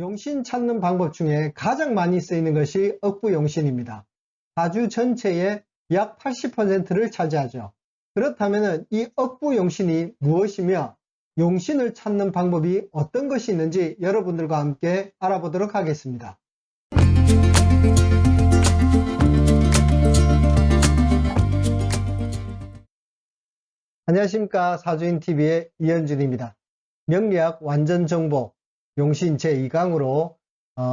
용신 찾는 방법 중에 가장 많이 쓰이는 것이 억부용신입니다. 사주 전체의 약 80%를 차지하죠. 그렇다면 이 억부용신이 무엇이며 용신을 찾는 방법이 어떤 것이 있는지 여러분들과 함께 알아보도록 하겠습니다. 안녕하십니까, 사주인TV의 이현준입니다. 명리학 완전정복 용신 제2강으로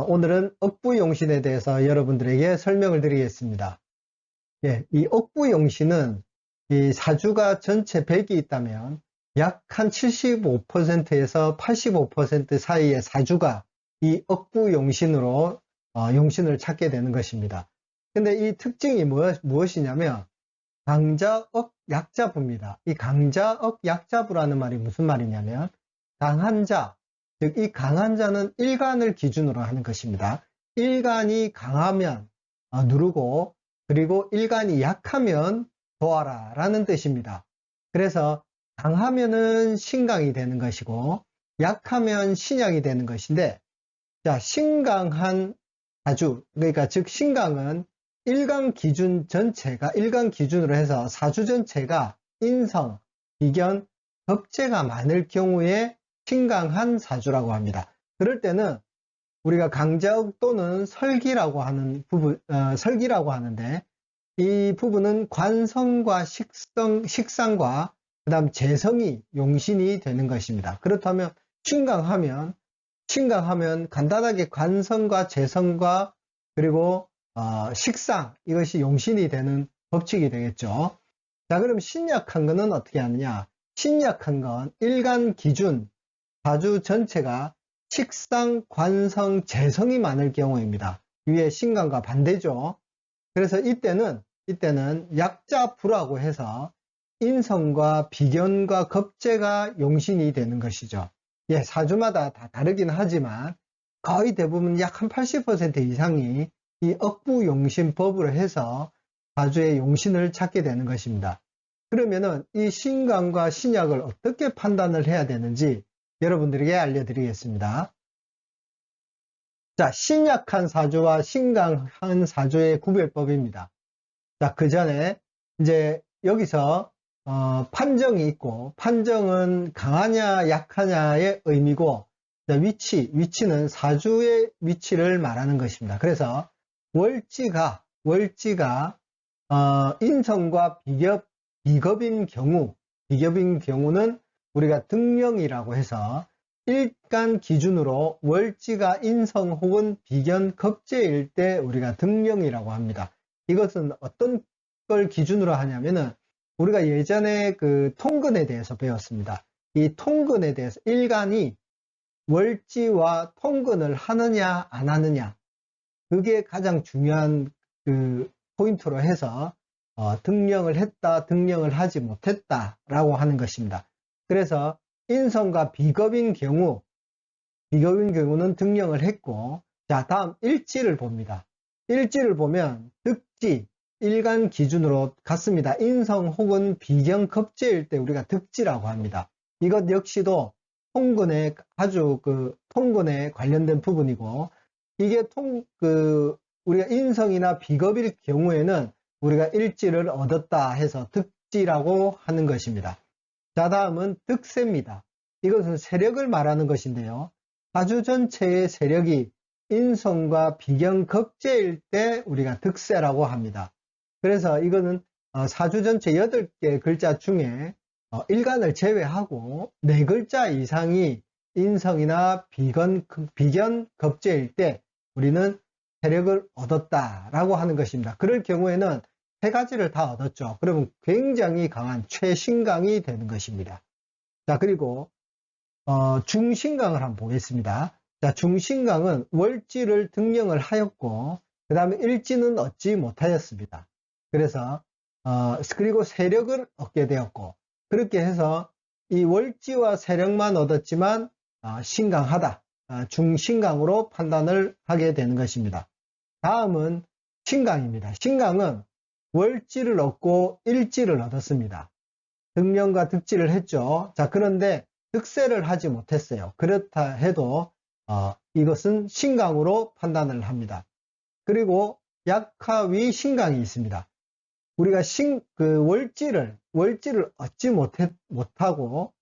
오늘은 억부용신에 대해서 여러분들에게 설명을 드리겠습니다. 이 억부용신은 이 사주가 전체 100이 있다면 약 한 75%에서 85% 사이의 사주가 이 억부용신으로 용신을 찾게 되는 것입니다. 근데 이 특징이 무엇이냐면 강자억 약자부입니다. 이 강자억 약자부라는 말이 무슨 말이냐면 강한 자, 즉 이 강한 자는 일간을 기준으로 하는 것입니다. 일간이 강하면 누르고, 그리고 일간이 약하면 도와라 라는 뜻입니다. 그래서 강하면은 신강이 되는 것이고 약하면 신약이 되는 것인데, 자, 신강한 사주, 그러니까 즉 신강은 일간 기준 전체가, 일간 기준으로 해서 사주 전체가 인성, 비견, 겁재가 많을 경우에 신강한 사주라고 합니다. 그럴 때는 우리가 강자억 또는 설기라고 하는 부분, 설기라고 하는데, 이 부분은 관성과 식상과 그 다음 재성이 용신이 되는 것입니다. 그렇다면 신강하면 간단하게 관성과 재성과 그리고 식상, 이것이 용신이 되는 법칙이 되겠죠. 자, 그럼 신약한 거는 어떻게 하느냐? 신약한 건 일간 기준 사주 전체가 식상, 관성, 재성이 많을 경우입니다. 위에 신강과 반대죠. 그래서 이때는 약자부라고 해서 인성과 비견과 겁재가 용신이 되는 것이죠. 사주마다 다 다르긴 하지만 거의 대부분 약 한 80% 이상이 이 억부용신법으로 해서 사주의 용신을 찾게 되는 것입니다. 그러면은 이 신강과 신약을 어떻게 판단을 해야 되는지 여러분들에게 알려드리겠습니다. 자, 신약한 사주와 신강한 사주의 구별법입니다. 자, 그 전에 이제 여기서 판정이 있고, 판정은 강하냐 약하냐의 의미고, 위치는 사주의 위치를 말하는 것입니다. 그래서 월지가 인성과 비겁인 경우는 우리가 등령이라고 해서 일간 기준으로 월지가 인성 혹은 비견 겁재일 때 우리가 등령이라고 합니다. 이것은 어떤 걸 기준으로 하냐면은 우리가 예전에 그 통근에 대해서 배웠습니다. 이 통근에 대해서 일간이 월지와 통근을 하느냐 안 하느냐, 그게 가장 중요한 그 포인트로 해서 등령을 했다, 등령을 하지 못했다 라고 하는 것입니다. 그래서 인성과 비겁인 경우는 등령을 했고, 자, 다음 일지를 봅니다. 일지를 보면 득지, 일간 기준으로 갔습니다. 인성 혹은 비견 겁재일 때 우리가 득지라고 합니다. 이것 역시도 통근에 통근에 관련된 부분이고, 이게 우리가 인성이나 비겁일 경우에는 우리가 일지를 얻었다 해서 득지라고 하는 것입니다. 자, 다음은 득세입니다. 이것은 세력을 말하는 것인데요. 사주 전체의 세력이 인성과 비견 겁재일 때 우리가 득세라고 합니다. 그래서 이거는 사주 전체 8개 글자 중에 일간을 제외하고 4글자 이상이 인성이나 비견 겁재일 때 우리는 세력을 얻었다라고 하는 것입니다. 그럴 경우에는 3가지를 다 얻었죠. 그러면 굉장히 강한 최신강이 되는 것입니다. 자, 그리고 중신강을 한번 보겠습니다. 자, 중신강은 월지를 등령을 하였고, 그 다음에 일지는 얻지 못하였습니다. 그래서 그리고 세력을 얻게 되었고, 그렇게 해서 이 월지와 세력만 얻었지만 신강하다, 중신강으로 판단을 하게 되는 것입니다. 다음은 신강입니다. 신강은 월지를 얻고 일지를 얻었습니다. 등령과 득지를 했죠. 자, 그런데 득세를 하지 못했어요. 그렇다 해도 이것은 신강으로 판단을 합니다. 그리고 약하위 신강이 있습니다. 우리가 월지를 얻지 못하고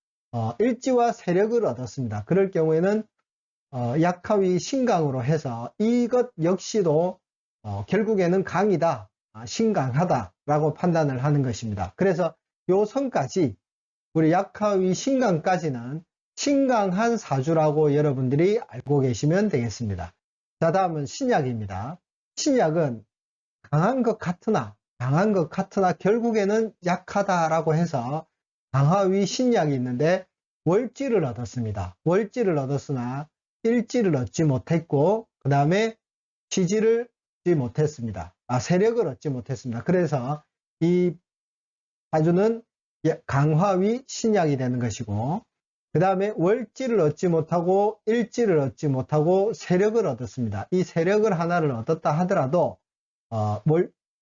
일지와 세력을 얻었습니다. 그럴 경우에는 약하위 신강으로 해서 이것 역시도 결국에는 강이다, 신강하다라고 판단을 하는 것입니다. 그래서 요 선까지 우리 약하위 신강까지는 신강한 사주라고 여러분들이 알고 계시면 되겠습니다. 자, 다음은 신약입니다. 신약은 강한 것 같으나 결국에는 약하다라고 해서 강하위 신약이 있는데 월지를 얻었습니다. 월지를 얻었으나 일지를 얻지 못했고 그 다음에 지지를 얻지 못했습니다. 세력을 얻지 못했습니다. 그래서 이 사주는 강화위 신약이 되는 것이고 그 다음에 월지를 얻지 못하고 일지를 얻지 못하고 세력을 얻었습니다. 이 세력을 하나를 얻었다 하더라도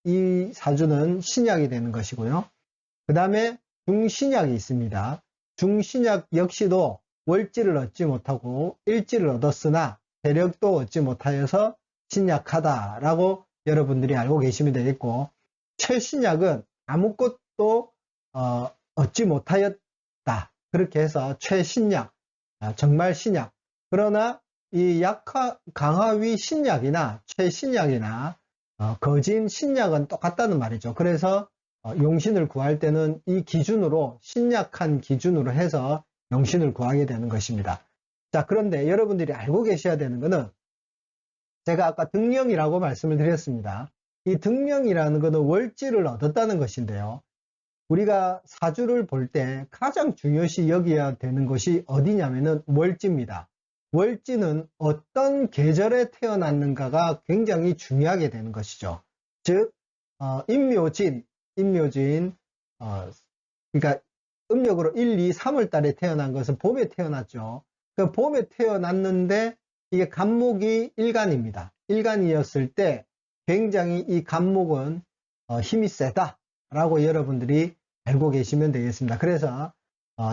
이 사주는 신약이 되는 것이고요. 그 다음에 중신약이 있습니다. 중신약 역시도 월지를 얻지 못하고 일지를 얻었으나 세력도 얻지 못하여서 신약하다라고 여러분들이 알고 계시면 되겠고, 최신약은 아무것도 얻지 못하였다. 그렇게 해서 최신약, 정말 신약. 그러나 이 강하위 신약이나 최신약이나 거진 신약은 똑같다는 말이죠. 그래서 용신을 구할 때는 이 기준으로, 신약한 기준으로 해서 용신을 구하게 되는 것입니다. 자, 그런데 여러분들이 알고 계셔야 되는 것은, 제가 아까 등령이라고 말씀을 드렸습니다. 이 등령이라는 것은 월지를 얻었다는 것인데요. 우리가 사주를 볼 때 가장 중요시 여겨야 되는 것이 어디냐면은 월지입니다. 월지는 어떤 계절에 태어났는가가 굉장히 중요하게 되는 것이죠. 즉 임묘진, 그러니까 음력으로 1, 2, 3월 달에 태어난 것은 봄에 태어났죠. 그 봄에 태어났는데 이게 간목이 일간입니다. 일간이었을 때 굉장히 이 간목은 힘이 세다라고 여러분들이 알고 계시면 되겠습니다. 그래서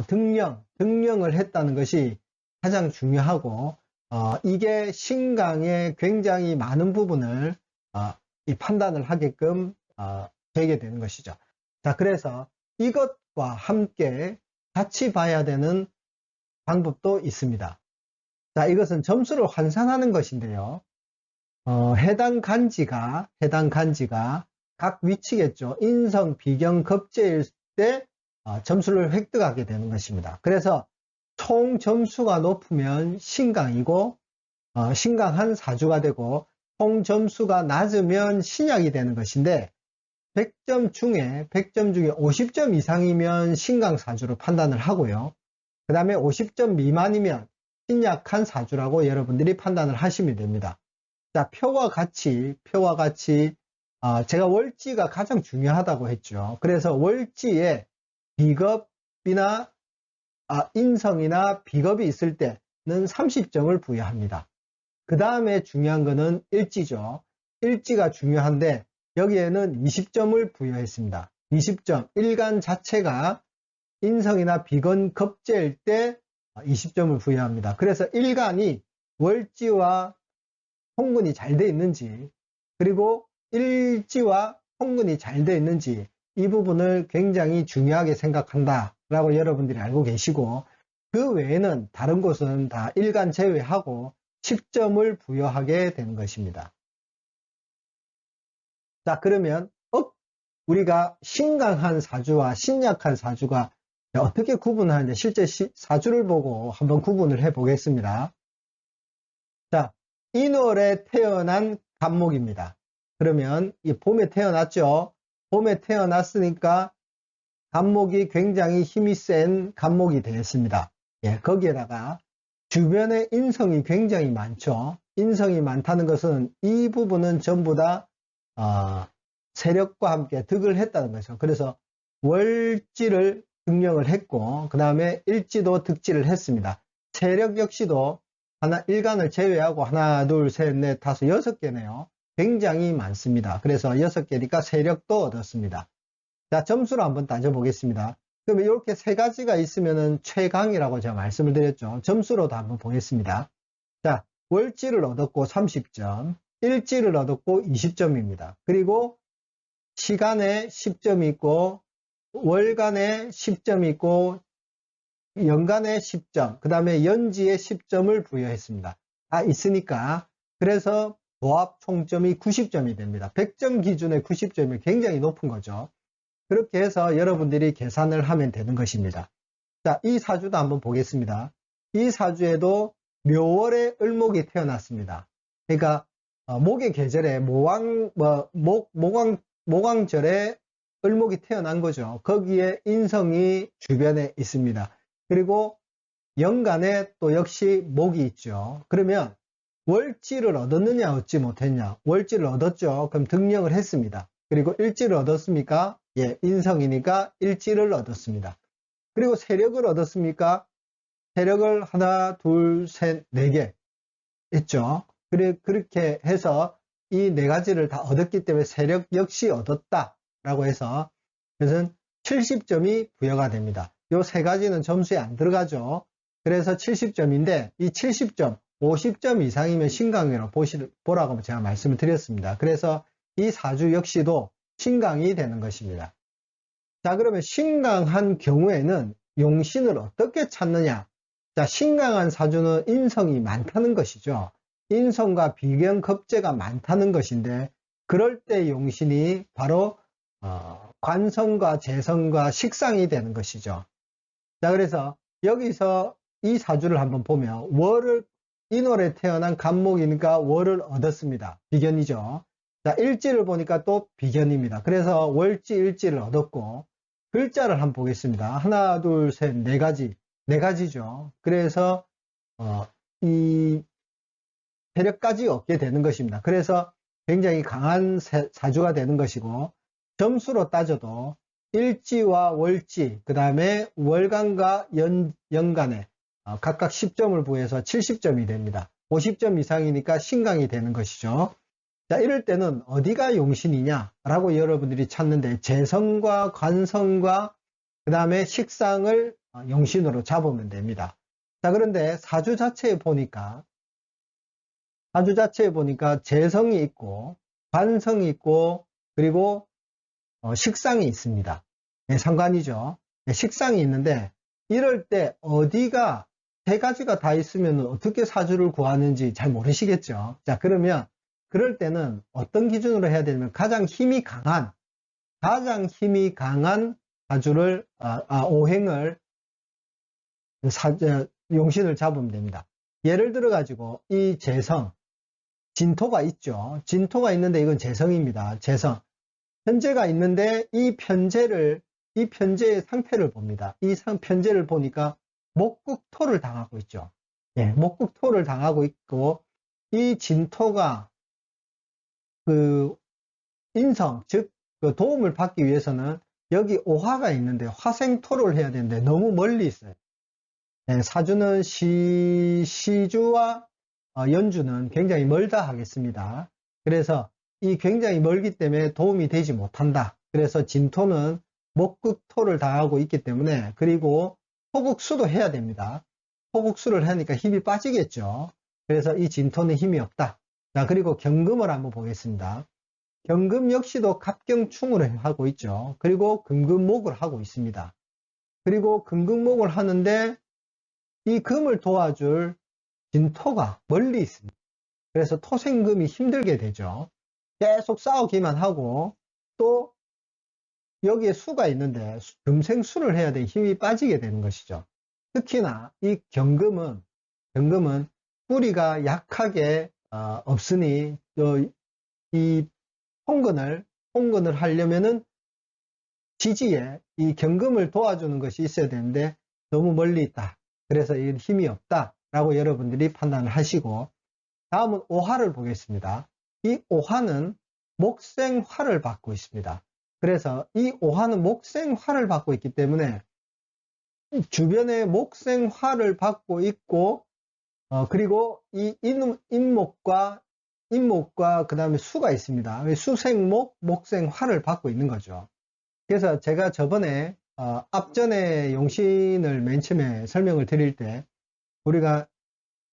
등령을 했다는 것이 가장 중요하고 이게 신강의 굉장히 많은 부분을 이 판단을 하게끔 되게 되는 것이죠. 자, 그래서 이것과 함께 같이 봐야 되는 방법도 있습니다. 자, 이것은 점수를 환산하는 것인데요. 해당 간지가 각 위치겠죠. 인성, 비경, 겁재일 때 점수를 획득하게 되는 것입니다. 그래서 총 점수가 높으면 신강이고 신강한 사주가 되고 총 점수가 낮으면 신약이 되는 것인데 100점 중에 50점 이상이면 신강 사주로 판단을 하고요. 그 다음에 50점 미만이면 신약한 사주라고 여러분들이 판단을 하시면 됩니다. 자, 표와 같이 제가 월지가 가장 중요하다고 했죠. 그래서 월지에 비겁이나 인성이나 비겁이 있을 때는 30점을 부여합니다. 그 다음에 중요한 거는 일지죠. 일지가 중요한데 여기에는 20점을 부여했습니다. 20점, 일간 자체가 인성이나 비건 겁재일 때 20점을 부여합니다. 그래서 일간이 월지와 통근이 잘 돼 있는지, 그리고 일지와 통근이 잘 돼 있는지, 이 부분을 굉장히 중요하게 생각한다라고 여러분들이 알고 계시고, 그 외에는 다른 곳은 다 일간 제외하고 10점을 부여하게 되는 것입니다. 자, 그러면 우리가 신강한 사주와 신약한 사주가 어떻게 구분하는지 실제 사주를 보고 한번 구분을 해 보겠습니다. 자, 인월에 태어난 간목입니다. 그러면 이 봄에 태어났죠. 봄에 태어났으니까 간목이 굉장히 힘이 센 간목이 되겠습니다. 예, 거기에다가 주변에 인성이 굉장히 많죠. 인성이 많다는 것은 이 부분은 전부 다 세력과 함께 득을 했다는 거죠. 그래서 월지를 등령을 했고 그 다음에 일지도 득지를 했습니다. 세력 역시도 일간을 제외하고 하나, 둘, 셋, 넷, 다섯, 6개네요. 굉장히 많습니다. 그래서 6개니까 세력도 얻었습니다. 자, 점수를 한번 따져보겠습니다. 그러면 이렇게 세 가지가 있으면은 최강이라고 제가 말씀을 드렸죠. 점수로도 한번 보겠습니다. 자, 월지를 얻었고 30점, 일지를 얻었고 20점입니다. 그리고 시간에 10점이 있고 월간에 10점이 있고 연간에 10점, 그 다음에 연지에 10점을 부여했습니다. 다 있으니까 그래서 도합 총점이 90점이 됩니다. 100점 기준의 90점이 굉장히 높은 거죠. 그렇게 해서 여러분들이 계산을 하면 되는 것입니다. 자, 이 사주도 한번 보겠습니다. 이 사주에도 묘월에 을목이 태어났습니다. 그러니까 목의 계절에 모광절에 을목이 태어난 거죠. 거기에 인성이 주변에 있습니다. 그리고 연간에 또 역시 목이 있죠. 그러면 월지를 얻었느냐 얻지 못했냐? 월지를 얻었죠. 그럼 등령을 했습니다. 그리고 일지를 얻었습니까? 예, 인성이니까 일지를 얻었습니다. 그리고 세력을 얻었습니까? 세력을 하나, 둘, 셋, 네 개 있죠. 그렇게 해서 이 네 가지를 다 얻었기 때문에 세력 역시 얻었다라고 해서 그것은 70점이 부여가 됩니다. 이 세 가지는 점수에 안 들어가죠. 그래서 70점인데 이 70점, 50점 이상이면 신강이라고 보라고 제가 말씀을 드렸습니다. 그래서 이 사주 역시도 신강이 되는 것입니다. 자, 그러면 신강한 경우에는 용신을 어떻게 찾느냐? 자, 신강한 사주는 인성이 많다는 것이죠. 인성과 비견겁재가 많다는 것인데 그럴 때 용신이 바로 관성과 재성과 식상이 되는 것이죠. 자, 그래서 여기서 이 사주를 한번 보면 인월에 태어난 간목이니까 월을 얻었습니다. 비견이죠. 자, 일지를 보니까 또 비견입니다. 그래서 월지, 일지를 얻었고 글자를 한번 보겠습니다. 하나, 둘, 셋, 네 가지. 네 가지죠. 그래서 이 세력까지 얻게 되는 것입니다. 그래서 굉장히 강한 사주가 되는 것이고 점수로 따져도 일지와 월지, 그 다음에 월간과 연간에 각각 10점을 부여해서 70점이 됩니다. 50점 이상이니까 신강이 되는 것이죠. 자, 이럴 때는 어디가 용신이냐 라고 여러분들이 찾는데 재성과 관성과 그 다음에 식상을 용신으로 잡으면 됩니다. 자, 그런데 사주 자체에 보니까 재성이 있고 관성이 있고 그리고 식상이 있습니다. 네, 상관이죠. 네, 식상이 있는데 이럴 때 어디가 세 가지가 다 있으면 어떻게 사주를 구하는지 잘 모르시겠죠. 자, 그러면 그럴 때는 어떤 기준으로 해야 되냐면 가장 힘이 강한 사주를 오행을 용신을 잡으면 됩니다. 예를 들어 가지고 이 재성 진토가 있죠. 진토가 있는데 이건 재성입니다. 재성 편재가 있는데 이 편재의 상태를 봅니다. 이 편재를 보니까 목국토를 당하고 있죠. 예, 목국토를 당하고 있고 이 진토가 그 인성, 즉 그 도움을 받기 위해서는 여기 오화가 있는데 화생토를 해야 되는데 너무 멀리 있어요. 예, 사주는 시주와 연주는 굉장히 멀다 하겠습니다. 그래서 이 굉장히 멀기 때문에 도움이 되지 못한다. 그래서 진토는 목국토를 당하고 있기 때문에 그리고 토국수도 해야 됩니다. 토국수를 하니까 힘이 빠지겠죠. 그래서 이 진토는 힘이 없다. 자, 그리고 경금을 한번 보겠습니다. 경금 역시도 갑경충을 하고 있죠. 그리고 금금목을 하고 있습니다. 그리고 금금목을 하는데 이 금을 도와줄 진토가 멀리 있습니다. 그래서 토생금이 힘들게 되죠. 계속 싸우기만 하고 또 여기에 수가 있는데 금생수를 해야 돼 힘이 빠지게 되는 것이죠. 특히나 이 경금은 뿌리가 약하게 없으니 이 홍근을 하려면은 지지에 이 경금을 도와주는 것이 있어야 되는데 너무 멀리 있다. 그래서 이 힘이 없다 라고 여러분들이 판단을 하시고 다음은 오화를 보겠습니다. 이 오화는 목생화를 받고 있습니다. 그래서 이 오화는 목생화를 받고 있기 때문에 주변에 목생화를 받고 있고 그리고 이 인목과 그 다음에 수가 있습니다. 수생목, 목생화를 받고 있는 거죠. 그래서 제가 저번에 앞전에 용신을 맨 처음에 설명을 드릴 때 우리가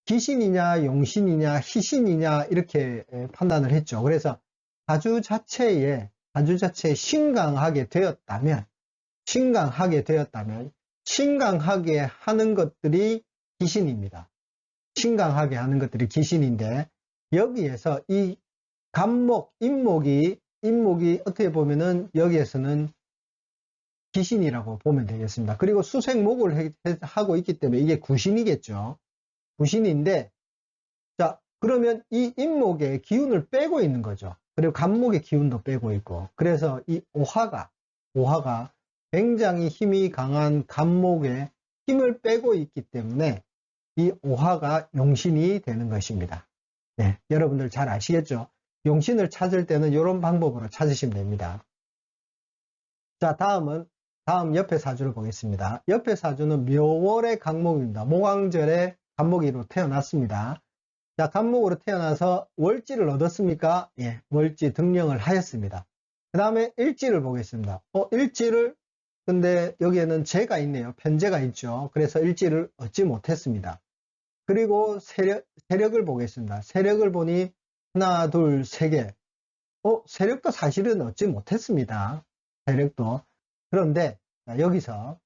기신이냐 용신이냐 희신이냐 이렇게 판단을 했죠. 그래서 사주 자체에 신강하게 되었다면 신강하게 하는 것들이 기신입니다. 신강하게 하는 것들이 기신인데, 여기에서 이 간목, 인목이 어떻게 보면은 여기에서는 기신이라고 보면 되겠습니다. 그리고 수생목을 하고 있기 때문에 이게 구신이겠죠. 구신인데, 자, 그러면 이 인목의 기운을 빼고 있는 거죠. 그리고 간목의 기운도 빼고 있고, 그래서 이 오화가 굉장히 힘이 강한 간목의 힘을 빼고 있기 때문에 이 오화가 용신이 되는 것입니다. 네, 여러분들 잘 아시겠죠? 용신을 찾을 때는 이런 방법으로 찾으시면 됩니다. 자, 다음 옆에 사주를 보겠습니다. 옆에 사주는 묘월의 간목입니다. 모광절의 간목이로 태어났습니다. 자, 간목으로 태어나서 월지를 얻었습니까? 예, 월지 등령을 하였습니다. 그 다음에 일지를 보겠습니다. 일지를, 근데 여기에는 재가 있네요. 편재가 있죠. 그래서 일지를 얻지 못했습니다. 그리고 세력을 보겠습니다. 세력을 보니 하나, 둘, 세 개. 세력도 사실은 얻지 못했습니다. 세력도. 그런데 여기서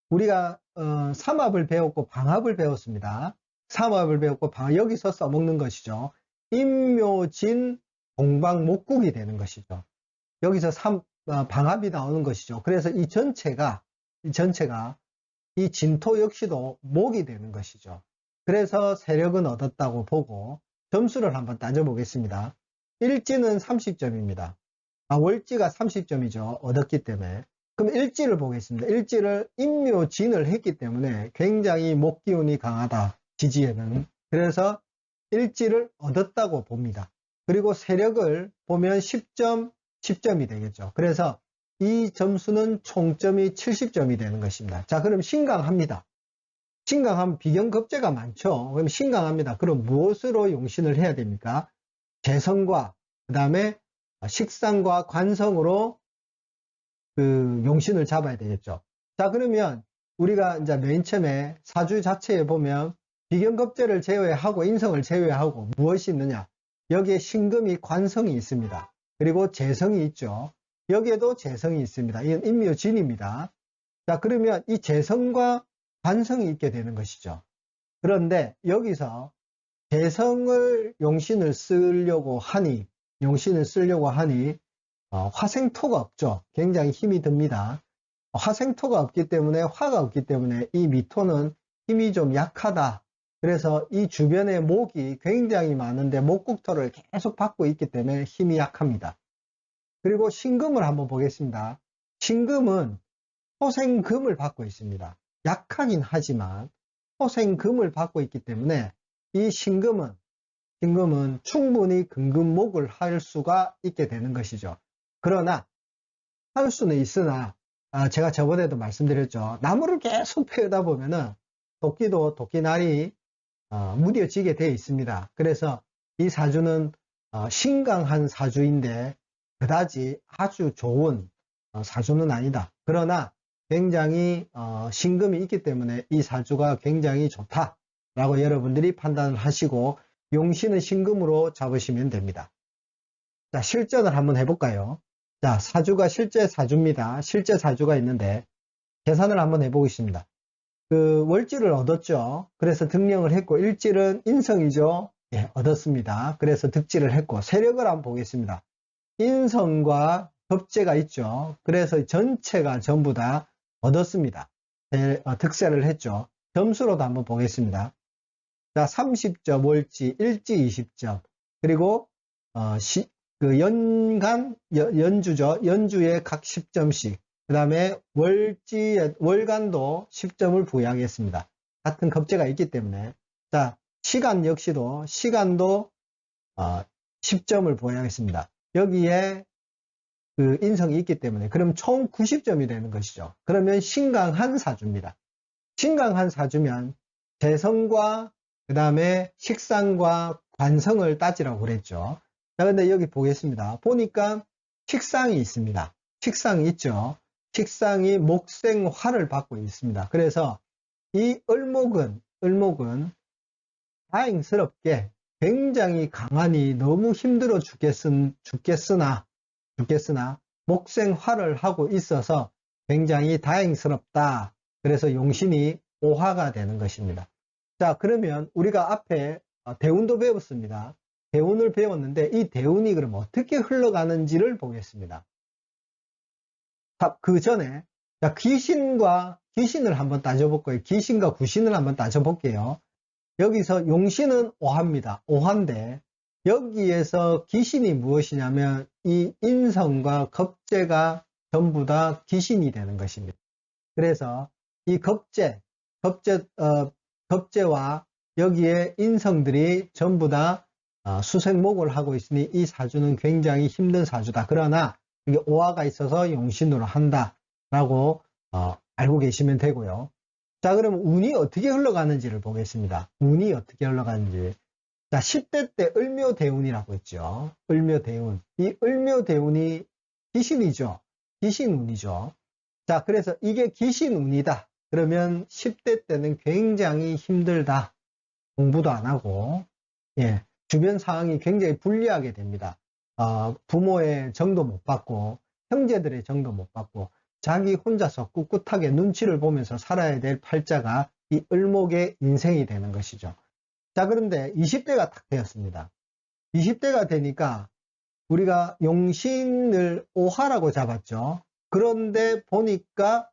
우리가 삼합을 배웠고 방합을 배웠습니다. 삼합을 배웠고 여기서 써먹는 것이죠. 임묘진 동방목국이 되는 것이죠. 여기서 방합이 나오는 것이죠. 그래서 이 전체가 이 진토 역시도 목이 되는 것이죠. 그래서 세력은 얻었다고 보고 점수를 한번 따져보겠습니다. 일지는 30점입니다. 월지가 30점이죠. 얻었기 때문에. 그럼 일지를 보겠습니다. 일지를 임묘진을 했기 때문에 굉장히 목기운이 강하다. 지지에는. 그래서 일지를 얻었다고 봅니다. 그리고 세력을 보면 10점이 되겠죠. 그래서 이 점수는 총점이 70점이 되는 것입니다. 자, 그럼 신강합니다. 신강하면 비경급제가 많죠. 그럼 신강합니다. 그럼 무엇으로 용신을 해야 됩니까? 재성과 그 다음에 식상과 관성으로 그 용신을 잡아야 되겠죠. 자, 그러면 우리가 이제 맨 처음에 사주 자체에 보면 비경급제를 제외하고 인성을 제외하고 무엇이 있느냐? 여기에 신금이 관성이 있습니다. 그리고 재성이 있죠. 여기에도 재성이 있습니다. 이건 임묘진입니다. 자, 그러면 이 재성과 관성이 있게 되는 것이죠. 그런데 여기서 재성을 용신을 쓰려고 하니 화생토가 없죠. 굉장히 힘이 듭니다. 화생토가 없기 때문에 화가 없기 때문에 이 미토는 힘이 좀 약하다. 그래서 이 주변에 목이 굉장히 많은데 목국토를 계속 받고 있기 때문에 힘이 약합니다. 그리고 신금을 한번 보겠습니다. 신금은 토생금을 받고 있습니다. 약하긴 하지만 토생금을 받고 있기 때문에 이 신금은 충분히 금금목을 할 수가 있게 되는 것이죠. 그러나 할 수는 있으나 제가 저번에도 말씀드렸죠. 나무를 계속 패다 보면은 도끼날이 무뎌지게 되어 있습니다. 그래서 이 사주는 신강한 사주인데 그다지 아주 좋은 사주는 아니다. 그러나 굉장히 신금이 있기 때문에 이 사주가 굉장히 좋다라고 여러분들이 판단을 하시고 용신은 신금으로 잡으시면 됩니다. 자, 실전을 한번 해볼까요? 자, 사주가 실제 사주입니다. 실제 사주가 있는데 계산을 한번 해보겠습니다. 그 월지를 얻었죠. 그래서 등령을 했고 일지는 인성이죠. 예, 얻었습니다. 그래서 득지를 했고 세력을 한번 보겠습니다. 인성과 겁재가 있죠. 그래서 전체가 전부 다 얻었습니다. 득세를 했죠. 점수로도 한번 보겠습니다. 자, 30점 월지, 일지 20점. 그리고 그 연주죠. 연주에 각 10점씩. 그 다음에 월간도 10점을 부여하겠습니다. 같은 겁재가 있기 때문에. 자, 시간도 10점을 부여하겠습니다. 여기에 그 인성이 있기 때문에. 그럼 총 90점이 되는 것이죠. 그러면 신강한 사주입니다. 신강한 사주면 재성과 그 다음에 식상과 관성을 따지라고 그랬죠. 자, 근데 여기 보겠습니다. 보니까 식상이 있습니다. 식상이 있죠. 식상이 목생화를 받고 있습니다. 그래서 이 을목은 을목은 다행스럽게 굉장히 강하니 너무 힘들어 죽겠으나 목생화를 하고 있어서 굉장히 다행스럽다. 그래서 용신이 오화가 되는 것입니다. 자, 그러면 우리가 앞에 대운도 배웠습니다. 대운을 배웠는데 이 대운이 그럼 어떻게 흘러가는지를 보겠습니다. 그 전에 귀신을 한번 따져볼까요? 귀신과 구신을 한번 따져볼게요. 여기서 용신은 오화입니다. 오화인데 여기에서 귀신이 무엇이냐면 이 인성과 겁재가 전부 다 귀신이 되는 것입니다. 그래서 이 겁재와 여기에 인성들이 전부 다 수생목을 하고 있으니 이 사주는 굉장히 힘든 사주다. 그러나 이게 오화가 있어서 용신으로 한다라고 알고 계시면 되고요. 자, 그럼 운이 어떻게 흘러가는지를 보겠습니다. 운이 어떻게 흘러가는지. 자, 10대 때 을묘대운이라고 했죠. 을묘대운. 이 을묘대운이 귀신이죠. 귀신운이죠. 자, 그래서 이게 귀신운이다. 그러면 10대 때는 굉장히 힘들다. 공부도 안 하고, 예, 주변 상황이 굉장히 불리하게 됩니다. 부모의 정도 못 받고, 형제들의 정도 못 받고, 자기 혼자서 꿋꿋하게 눈치를 보면서 살아야 될 팔자가 이 을목의 인생이 되는 것이죠. 자, 그런데 20대가 딱 되었습니다. 20대가 되니까 우리가 용신을 오화라고 잡았죠. 그런데 보니까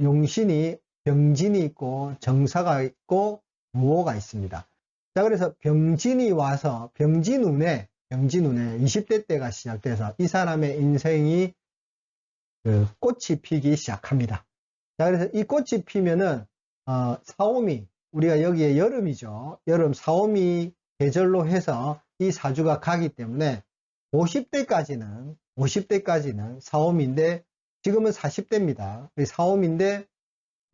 용신이 병진이 있고 정사가 있고 무호가 있습니다. 자, 그래서 병진이 와서 병진운에 20대 때가 시작돼서 이 사람의 인생이 꽃이 피기 시작합니다. 자, 그래서 이 꽃이 피면은 사오미, 우리가 여기에 여름이죠. 여름 사오미 계절로 해서 이 사주가 가기 때문에 50대까지는 사오미인데 지금은 40대입니다. 사오미인데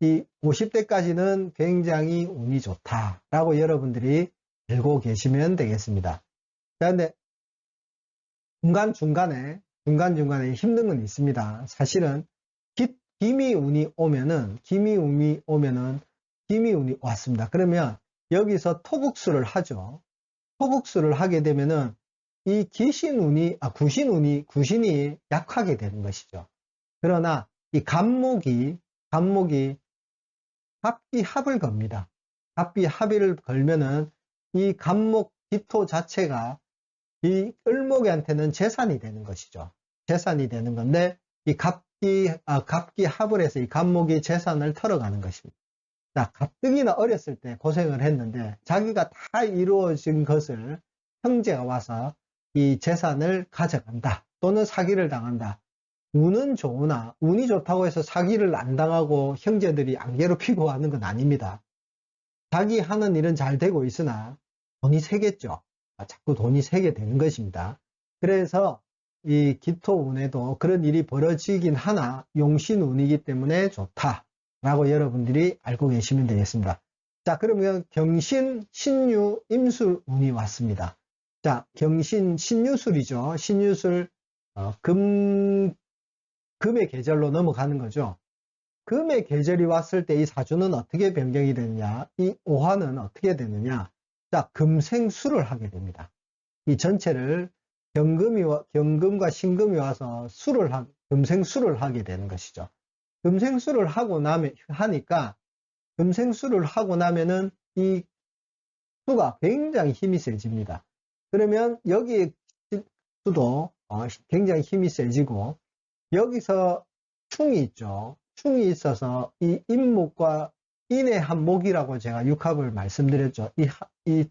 이 50대까지는 굉장히 운이 좋다라고 여러분들이 알고 계시면 되겠습니다. 자, 근데 중간중간에 힘든 건 있습니다. 사실은 기미운이 오면은 기미운이 왔습니다. 그러면 여기서 토국수를 하죠. 토국수를 하게 되면은 이 구신이 약하게 되는 것이죠. 그러나 이 갑목이 갑기합을 겁니다. 갑기합을 걸면은 이 갑목 기토 자체가 이 을목한테는 재산이 되는 것이죠. 재산이 되는 건데 이 갑기합을 해서 이 갑목이 재산을 털어가는 것입니다. 자, 가뜩이나 어렸을 때 고생을 했는데 자기가 다 이루어진 것을 형제가 와서 이 재산을 가져간다. 또는 사기를 당한다. 운은 좋으나 운이 좋다고 해서 사기를 안 당하고 형제들이 안 괴롭히고 하는 건 아닙니다. 자기 하는 일은 잘 되고 있으나 돈이 새겠죠. 자꾸 돈이 새게 되는 것입니다. 그래서 이 기토운에도 그런 일이 벌어지긴 하나 용신운이기 때문에 좋다라고 여러분들이 알고 계시면 되겠습니다. 자, 그러면 경신, 신유, 임술운이 왔습니다. 자, 경신, 신유술이죠. 신유술, 금의 계절로 넘어가는 거죠. 금의 계절이 왔을 때 이 사주는 어떻게 변경이 되느냐, 이 오화는 어떻게 되느냐. 자, 금생수를 하게 됩니다. 이 전체를 경금과 신금이 와서 금생수를 하게 되는 것이죠. 금생수를 하고 나면은 이 수가 굉장히 힘이 세집니다. 그러면 여기 수도 굉장히 힘이 세지고 여기서 충이 있죠. 충이 있어서 이 임목과 인의 한목이라고 제가 육합을 말씀드렸죠. 이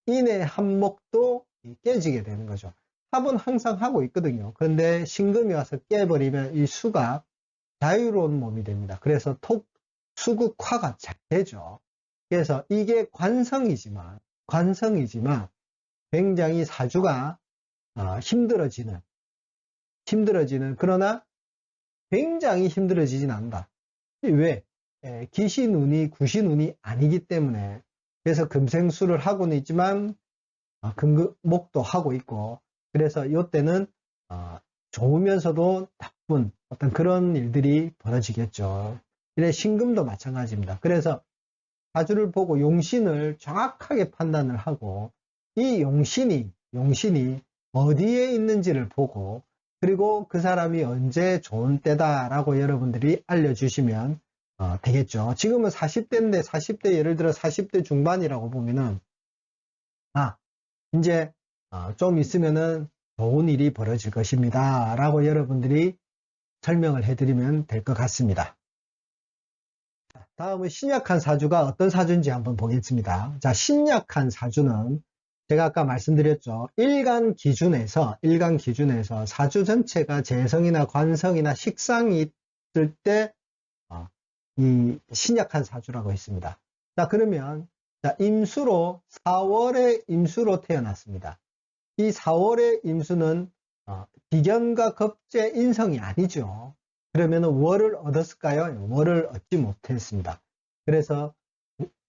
인의 한목도 깨지게 되는 거죠. 합은 항상 하고 있거든요. 그런데 신금이 와서 깨버리면 이 수가 자유로운 몸이 됩니다. 그래서 수극화가 잘 되죠. 그래서 이게 관성이지만 굉장히 사주가 힘들어지는 그러나 굉장히 힘들어지진 않는다. 왜? 기신운이 구신운이 아니기 때문에. 그래서 금생수를 하고는 있지만 금목도 하고 있고, 그래서 이때는 좋으면서도 나쁜 어떤 그런 일들이 벌어지겠죠. 이래 신금도 마찬가지입니다. 그래서 사주를 보고 용신을 정확하게 판단을 하고 이 용신이 어디에 있는지를 보고 그리고 그 사람이 언제 좋은 때다라고 여러분들이 알려주시면 되겠죠. 지금은 40대인데 40대 예를 들어 40대 중반이라고 보면은 이제 좀 있으면은 좋은 일이 벌어질 것입니다 라고 여러분들이 설명을 해드리면 될 것 같습니다. 다음은 신약한 사주가 어떤 사주인지 한번 보겠습니다. 자, 신약한 사주는 제가 아까 말씀드렸죠. 일간 기준에서 사주 전체가 재성이나 관성이나 식상이 있을 때 이 신약한 사주라고 했습니다. 자, 그러면 자, 임수로 4월에 임수로 태어났습니다. 이 4월의 임수는 비견과 겁재 인성이 아니죠. 그러면 월을 얻었을까요? 월을 얻지 못했습니다. 그래서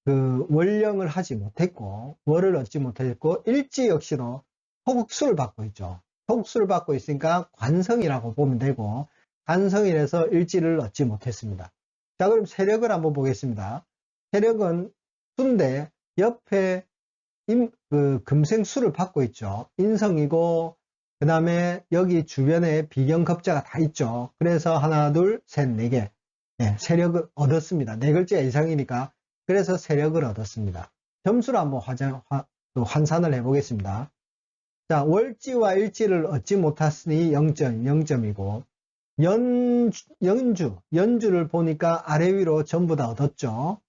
그 월령을 하지 못했고 월을 얻지 못했고 일지 역시도 토국수를 받고 있죠. 토국수를 받고 있으니까 관성이라고 보면 되고 간성이라서 일지를 얻지 못했습니다. 자, 그럼 세력을 한번 보겠습니다. 세력은 수인데 옆에 그 금생수를 받고 있죠. 인성이고 그 다음에 여기 주변에 비견급자가 다 있죠. 그래서 하나, 둘, 셋, 네 개 세력을 얻었습니다. 네 글자 이상이니까 그래서 세력을 얻었습니다. 점수를 한번 환산을 해보겠습니다. 자, 월지와 일지를 얻지 못했으니 0점이고 연주를 보니까 아래 위로 전부 다 얻었죠.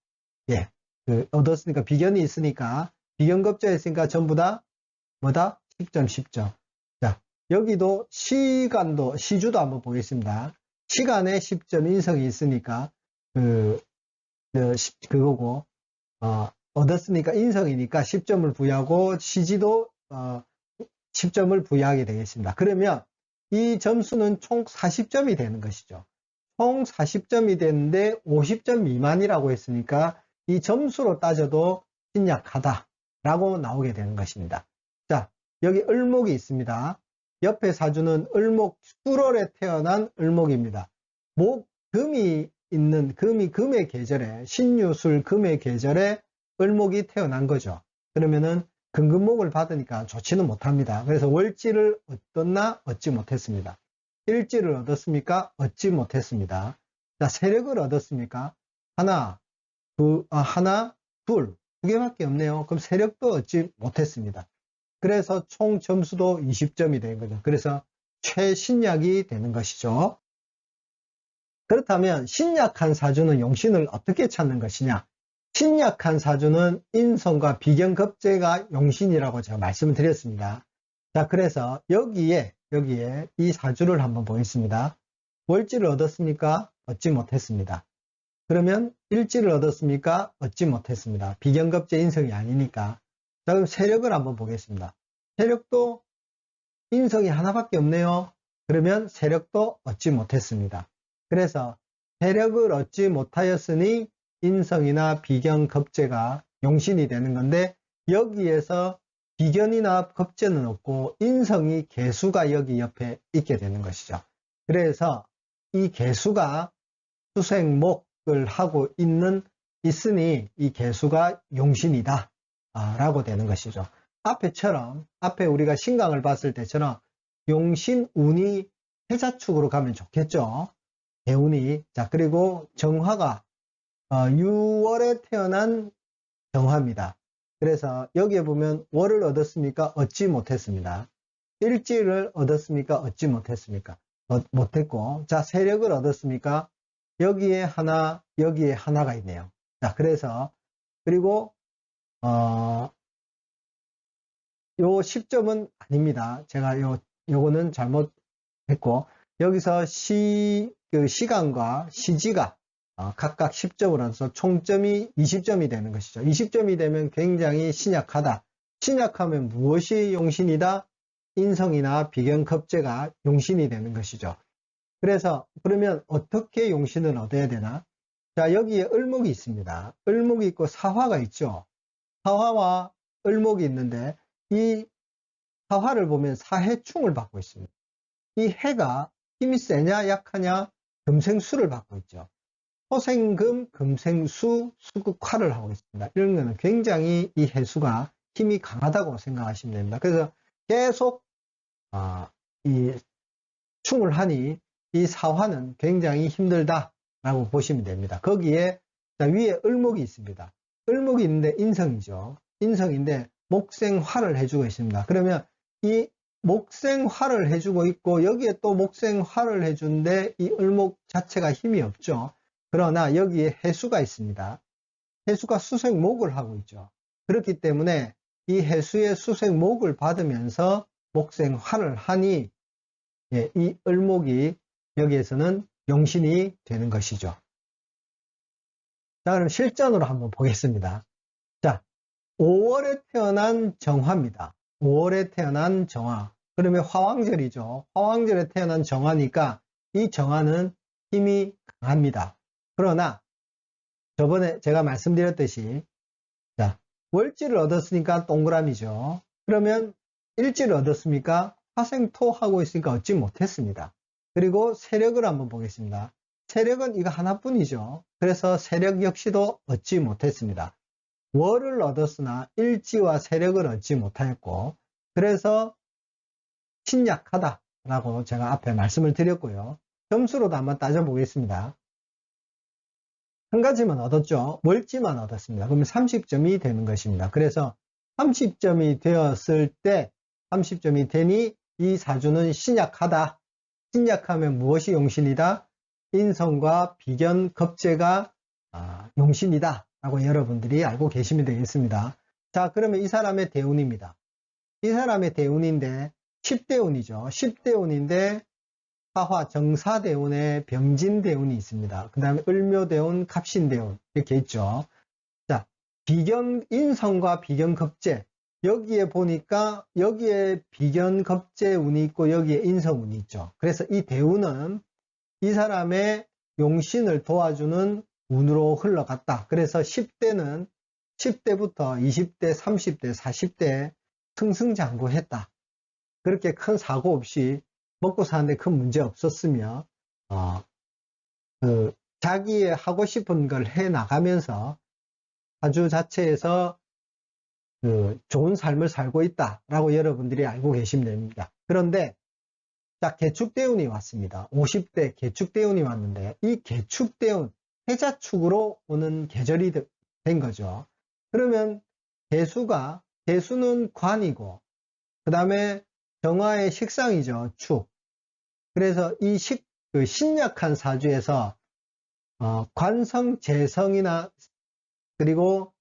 얻었으니까 비견이 있으니까 비견급자에 있으니까 전부 다 뭐다? 10점 10점. 자, 여기도 시주도 한번 보겠습니다. 시간에 10점 인성이 있으니까 그거고 얻었으니까 인성이니까 10점을 부여하고 시지도 10점을 부여하게 되겠습니다. 그러면 이 점수는 총 40점이 되는 것이죠. 총 40점이 되는데 50점 미만이라고 했으니까 이 점수로 따져도 신약하다 라고 나오게 되는 것입니다. 자, 여기 을목이 있습니다. 옆에 사주는 을목 7월에 태어난 을목입니다. 금이 있는 금의 계절에 신유술 금의 계절에 을목이 태어난 거죠. 그러면은 금금목을 받으니까 좋지는 못합니다. 그래서 월지를 얻었나? 얻지 못했습니다. 일지를 얻었습니까? 얻지 못했습니다. 자, 세력을 얻었습니까? 두 개밖에 없네요. 그럼 세력도 얻지 못했습니다. 그래서 총 점수도 20점이 된 거죠. 그래서 최신약이 되는 것이죠. 그렇다면 신약한 사주는 용신을 어떻게 찾는 것이냐? 신약한 사주는 인성과 비견급재가 용신이라고 제가 말씀을 드렸습니다. 자, 그래서 여기에 이 사주를 한번 보겠습니다. 월지를 얻었습니까? 얻지 못했습니다. 그러면 일지를 얻었습니까? 얻지 못했습니다. 비견급재 인성이 아니니까. 자, 그럼 세력을 한번 보겠습니다. 세력도 인성이 하나밖에 없네요. 그러면 세력도 얻지 못했습니다. 그래서 세력을 얻지 못하였으니 인성이나 비견급재가 용신이 되는 건데 여기에서 비견이나 급재는 없고 인성이 개수가 여기 옆에 있게 되는 것이죠. 그래서 이 개수가 수생목을 하고 있으니 이 개수가 용신이다 라고 되는 것이죠. 앞에 우리가 신강을 봤을 때처럼 용신운이 해자축으로 가면 좋겠죠. 대운이. 자, 그리고 정화가 6월에 태어난 정화입니다. 그래서 여기에 보면 월을 얻었습니까? 얻지 못했습니다. 일지를 얻었습니까? 얻지 못했습니까? 못했고. 자, 세력을 얻었습니까? 여기에 하나가 있네요. 자, 그래서 그리고 요 10점은 아닙니다. 제가 요거는 잘못했고 여기서 시간과 시지가 각각 10점을 얻어서 총점이 20점이 되는 것이죠. 20점이 되면 굉장히 신약하다. 신약하면 무엇이 용신이다? 인성이나 비견급재가 용신이 되는 것이죠. 그러면 어떻게 용신을 얻어야 되나? 자, 여기에 을목이 있습니다. 을목이 있고 사화가 있죠. 사화와 을목이 있는데 이 사화를 보면 사해충을 받고 있습니다. 이 해가 힘이 세냐 약하냐 금생수를 받고 있죠. 토생금, 금생수, 수극화를 하고 있습니다. 이런 거는 굉장히 이 해수가 힘이 강하다고 생각하시면 됩니다. 그래서 계속 이 충을 하니 이 사화는 굉장히 힘들다라고 보시면 됩니다. 거기에 위에 을목이 있습니다. 을목이 있는데 인성이죠. 인성인데 목생화를 해주고 있습니다. 그러면 이 목생화를 해주고 있고 여기에 또 목생화를 해주는데 이 을목 자체가 힘이 없죠. 그러나 여기에 해수가 있습니다. 해수가 수생목을 하고 있죠. 그렇기 때문에 이 해수의 수생목을 받으면서 목생화를 하니 이 을목이 여기에서는 용신이 되는 것이죠. 자, 그럼 실전으로 한번 보겠습니다. 자, 5월에 태어난 정화입니다. 5월에 태어난 정화. 그러면 화왕절이죠. 화왕절에 태어난 정화니까 이 정화는 힘이 강합니다. 그러나 저번에 제가 말씀드렸듯이 자, 월지를 얻었으니까 동그라미죠. 그러면 일지를 얻었습니까? 화생토 하고 있으니까 얻지 못했습니다. 그리고 세력을 한번 보겠습니다. 세력은 이거 하나뿐이죠. 그래서 세력 역시도 얻지 못했습니다. 월을 얻었으나 일지와 세력을 얻지 못하였고, 그래서 신약하다라고 제가 앞에 말씀을 드렸고요. 점수로도 한번 따져보겠습니다. 한 가지만 얻었죠. 월지만 얻었습니다. 그러면 30점이 되는 것입니다. 그래서 30점이 되었을 때 30점이 되니 이 사주는 신약하다. 신약하면 무엇이 용신이다? 인성과 비견, 겁재가 용신이다 라고 여러분들이 알고 계시면 되겠습니다. 자, 그러면 이 사람의 대운입니다. 이 사람의 대운인데 10대운이죠. 10대운인데 화화 정사대운에 병진대운이 있습니다. 그 다음에 을묘대운, 갑신대운 이렇게 있죠. 자, 비견, 인성과 비견급제 여기에 보니까 여기에 비견급제운이 있고 여기에 인성운이 있죠. 그래서 이 대운은 이 사람의 용신을 도와주는 운으로 흘러갔다. 그래서 10대는 10대부터 20대, 30대, 40대 승승장구했다. 그렇게 큰 사고 없이 먹고 사는데 큰 문제 없었으며 자기의 하고 싶은 걸 해 나가면서 사주 자체에서 좋은 삶을 살고 있다라고 여러분들이 알고 계시면 됩니다. 그런데 자, 개축대운이 왔습니다. 50대 개축대운이 왔는데 이 개축대운 해자축으로 오는 계절이 된 거죠. 그러면 개수는 관이고 그 다음에 정화의 식상이죠. 축. 그래서 이 신약한 사주에서 관성, 재성이나 그리고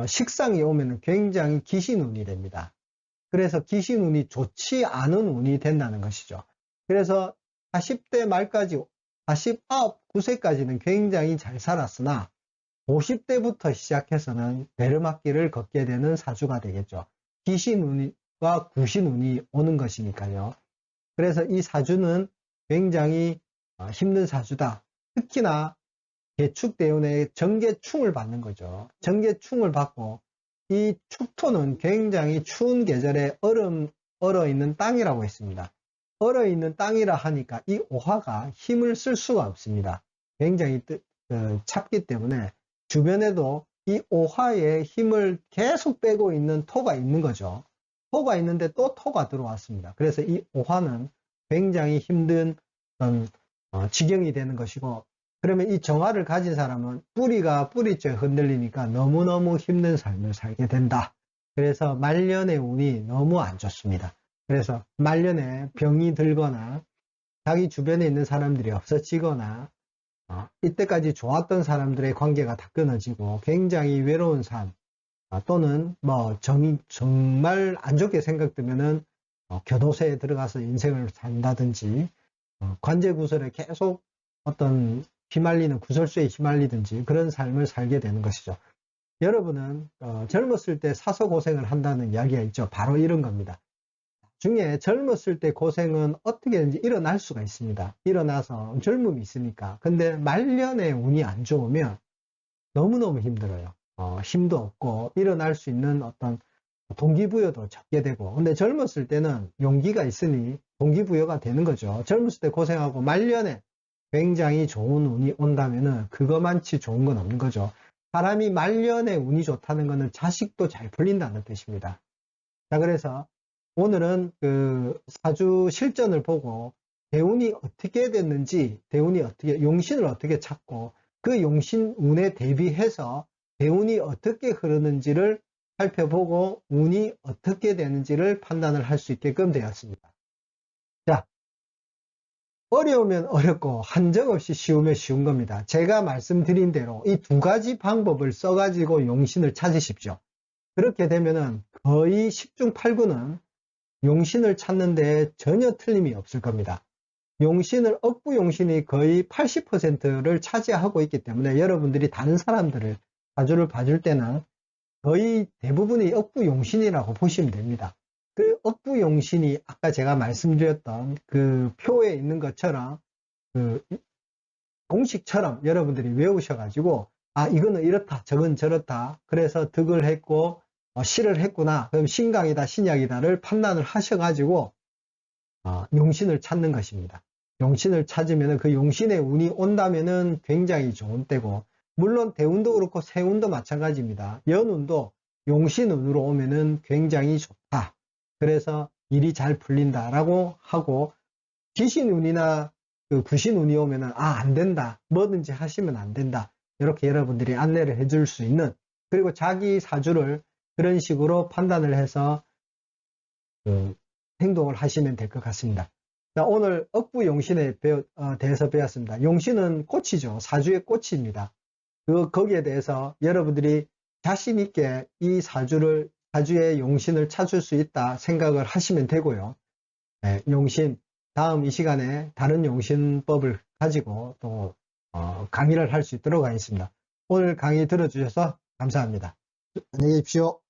식상이 오면 굉장히 기신운이 됩니다. 그래서 기신운이 좋지 않은 운이 된다는 것이죠. 그래서 40대 말까지 49, 9세까지는 굉장히 잘 살았으나 50대부터 시작해서는 내리막길을 걷게 되는 사주가 되겠죠. 기신운과 구신운이 오는 것이니까요. 그래서 이 사주는 굉장히 힘든 사주다. 특히나 개축대운에 정계충을 받는 거죠. 정계충을 받고 이 축토는 굉장히 추운 계절에 얼어있는 땅이라고 했습니다. 얼어있는 땅이라 하니까 이 오화가 힘을 쓸 수가 없습니다. 굉장히 찹기 때문에 주변에도 이 오화의 힘을 계속 빼고 있는 토가 있는 거죠. 토가 있는데 또 토가 들어왔습니다. 그래서 이 오화는 굉장히 힘든 지경이 되는 것이고, 그러면 이 정화를 가진 사람은 뿌리째 흔들리니까 너무너무 힘든 삶을 살게 된다. 그래서 말년의 운이 너무 안 좋습니다. 그래서 말년에 병이 들거나 자기 주변에 있는 사람들이 없어지거나 이때까지 좋았던 사람들의 관계가 다 끊어지고 굉장히 외로운 삶, 또는 뭐 정말 안 좋게 생각되면은 교도소에 들어가서 인생을 산다든지 관제구설에 계속 어떤 휘말리는 구설수에 휘말리든지 그런 삶을 살게 되는 것이죠. 여러분은 젊었을 때 사서 고생을 한다는 이야기가 있죠. 바로 이런 겁니다. 중에 젊었을 때 고생은 어떻게든지 일어날 수가 있습니다. 일어나서 젊음이 있으니까. 근데 말년에 운이 안 좋으면 너무너무 힘들어요. 힘도 없고 일어날 수 있는 어떤 동기부여도 적게 되고, 근데 젊었을 때는 용기가 있으니 동기부여가 되는 거죠. 젊었을 때 고생하고 말년에 굉장히 좋은 운이 온다면은 그거만치 좋은 건 없는 거죠. 사람이 말년에 운이 좋다는 것은 자식도 잘 풀린다는 뜻입니다. 자, 그래서 오늘은 그 사주 실전을 보고 대운이 어떻게 됐는지, 대운이 어떻게, 용신을 어떻게 찾고 그 용신 운에 대비해서 대운이 어떻게 흐르는지를 살펴보고 운이 어떻게 되는지를 판단을 할 수 있게끔 되었습니다. 자, 어려우면 어렵고 한정없이 쉬우면 쉬운 겁니다. 제가 말씀드린 대로 이 두 가지 방법을 써가지고 용신을 찾으십시오. 그렇게 되면은 거의 10중 8구는 용신을 찾는데 전혀 틀림이 없을 겁니다. 용신을, 억부 용신이 거의 80%를 차지하고 있기 때문에 여러분들이 다른 사람들을 사주를 봐줄 때는 거의 대부분이 억부 용신이라고 보시면 됩니다. 그 억부 용신이 아까 제가 말씀드렸던 그 표에 있는 것처럼 그 공식처럼 여러분들이 외우셔가지고 아 이거는 이렇다 저건 저렇다 그래서 득을 했고 실을 했구나 그럼 신강이다 신약이다를 판단을 하셔가지고 용신을 찾는 것입니다. 용신을 찾으면 그 용신의 운이 온다면은 굉장히 좋은 때고 물론 대운도 그렇고 세운도 마찬가지입니다. 연운도 용신운으로 오면은 굉장히 좋다. 그래서 일이 잘 풀린다라고 하고 귀신운이나 그 구신운이 오면은 안 된다. 뭐든지 하시면 안 된다. 이렇게 여러분들이 안내를 해줄 수 있는 그리고 자기 사주를 그런 식으로 판단을 해서 행동을 하시면 될 것 같습니다. 자, 오늘 억부 용신에 대해서 배웠습니다. 용신은 꽃이죠. 사주의 꽃입니다. 거기에 대해서 여러분들이 자신 있게 이 사주의 용신을 찾을 수 있다 생각을 하시면 되고요. 네, 용신, 다음 이 시간에 다른 용신법을 가지고 또 강의를 할 수 있도록 하겠습니다. 오늘 강의 들어주셔서 감사합니다. 안녕히 계십시오.